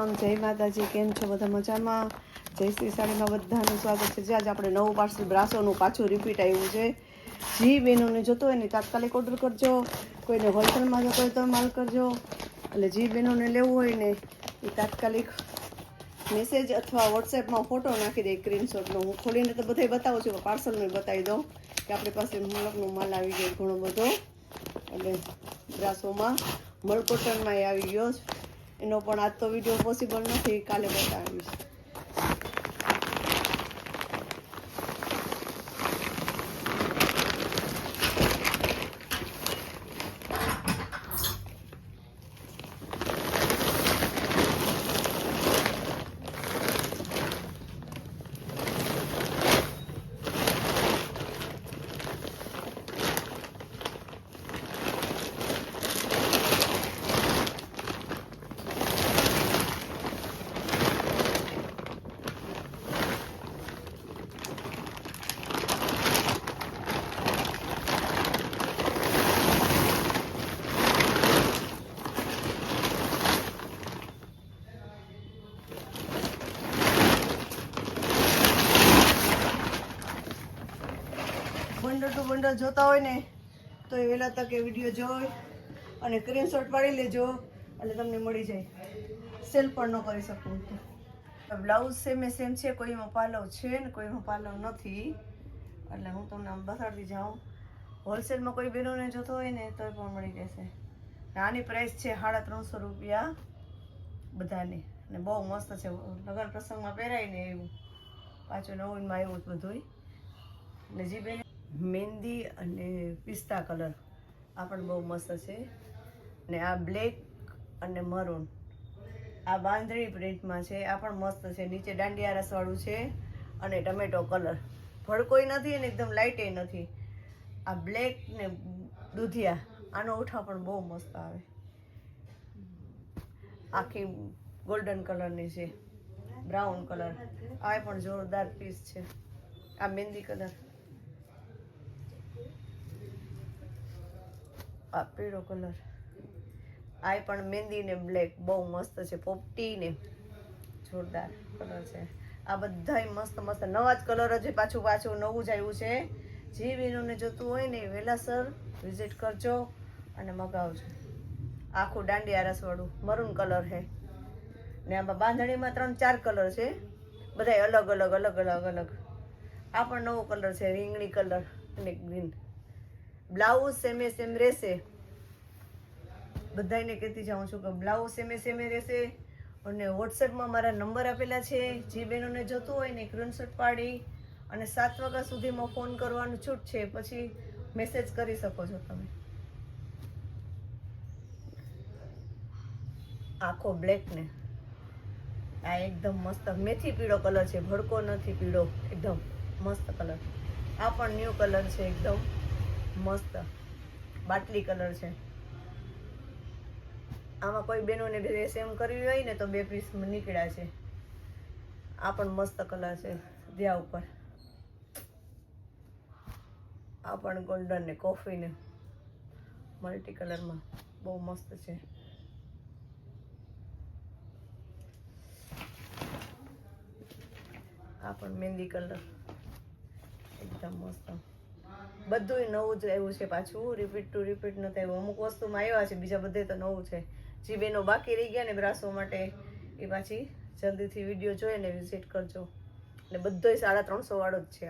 રામ, જય માતાજી. કેમ છો બધા? મજામાં? જય શ્રી સાડીમાં બધાનું સ્વાગત છે. આજે આપણે નવું પાર્સલ બ્રાસોનું પાછું રિપીટ આવ્યું છે. જી બહેનોને જોતો હોય ને તાત્કાલિક ઓર્ડર કરજો. કોઈને હોલસેલમાં જોતો હોય તો માલ કરજો. એટલે જી બહેનોને લેવું હોય ને એ તાત્કાલિક મેસેજ અથવા વોટ્સએપમાં ફોટો નાખી દે સ્ક્રીનશોટનો. હું ખોલીને તો બધાય બતાવું છું, પાર્સલનું બતાવી દઉં કે આપણી પાસે મલકનો માલ આવી ગયો ઘણો બધો. એટલે બ્રાસોમાં મલકોટનમાં આવી ગયો. એનો પણ આજ તો વિડીયો પોસિબલ નથી, કાલે બતાવીશ. બંડલ ટુ બંડલ જોતા હોય ને તો એ વહેલા તકે વિડીયો જોઈ અને સ્ક્રીનશોટ પાડી લેજો, એટલે તમને મળી જાય. સેલ પણ ન કરી શકું. બ્લાઉઝ સેમે સેમ છે, કોઈમાં પાલવ છે ને કોઈમાં પાલવ નથી. એટલે હું તમને આમ બતાડતી જાઉં. હોલસેલમાં કોઈ બહેનોને જોતો હોય ને તો પણ મળી જશે. આની પ્રાઇસ છે 350 રૂપિયા બધાની. અને બહુ મસ્ત છે, લગ્ન પ્રસંગમાં પહેરાય ને એવું. પાછું નવીનમાં આવ્યું બધું. ને જી બેન મહેંદી અને પિસ્તા કલર આ પણ બહુ મસ્ત છે. ને આ બ્લેક અને મરૂન આ બાંધણી પ્રિન્ટમાં છે. આ પણ મસ્ત છે. નીચે દાંડિયા રસવાળું છે અને ટમેટો કલર. ભડકોઈ નથી અને એકદમ લાઇટે નથી. આ બ્લેક ને દૂધિયા આનો ઉઠા પણ બહુ મસ્ત આવે. આખી ગોલ્ડન કલરની છે. બ્રાઉન કલર આ પણ જોરદાર પીસ છે. આ મહેંદી કલર, આ પીળો કલર, આ પણ મહેંદી ને બ્લેક બહુ મસ્ત છે. પોપટી ને જોરદાર કલર છે. આ બધાય મસ્ત મસ્ત નવા જ કલર જ પાછું નવું જ આવ્યું છે. જે બહેનોને જોતું હોય ને વહેલાસર વિઝિટ કરજો અને મગાવજો. આખું દાંડિયા રસવાળું મરૂન કલર છે. ને આમાં બાંધણીમાં 3-4 કલર છે, બધા અલગ અલગ અલગ અલગ અલગ. આ પણ નવો કલર છે, રીંગણી કલર અને ગ્રીન. બ્લાઉઝ સેમે સેમ રહેશે. બધાને કહેતી જાઉં છું કે બ્લાઉઝ સેમે રહેશે. અને વોટ્સએપમાં મારા નંબર આપેલા છે. જે બહેનોને જોતું હોય ને સ્ક્રીનશોટ પાડી અને 7 વાગ્યા સુધીમાં ફોન કરવાનું છૂટ છે, પછી મેસેજ કરી શકો છો તમે. આખો બ્લેક ને આ એકદમ મસ્ત મેથી પીળો કલર છે, ભડકો નથી, પીળો એકદમ મસ્ત કલર. આ પણ ન્યૂ કલર છે, એકદમ મસ્ત બાટલી કલર છે. આમાં કોઈ બહેનોને ડ્રેસ એમ કરવી હોય ને તો 2 પીસ નીકળ્યા છે. આ પણ મસ્ત કલર છે ધ્યા ઉપર. આ પણ ગોલ્ડન ને કોફી ને મલ્ટી કલરમાં બહુ મસ્ત છે. આ પણ મહેંદી કલર એકદમ મસ્ત. બધું નવું જ આવ્યું છે, પાછું રિપીટ ટુ રિપીટ નથી આવ્યું. અમુક વસ્તુમાં આવ્યા છે, બીજા બધે તો નવું છે. જે બેનો બાકી રહી ગયા ને બ્રાસો માટે એ પાછી જલ્દીથી વિડીયો જોઈને વિઝિટ કરજો. એટલે બધોય 350 વાળો જ છે.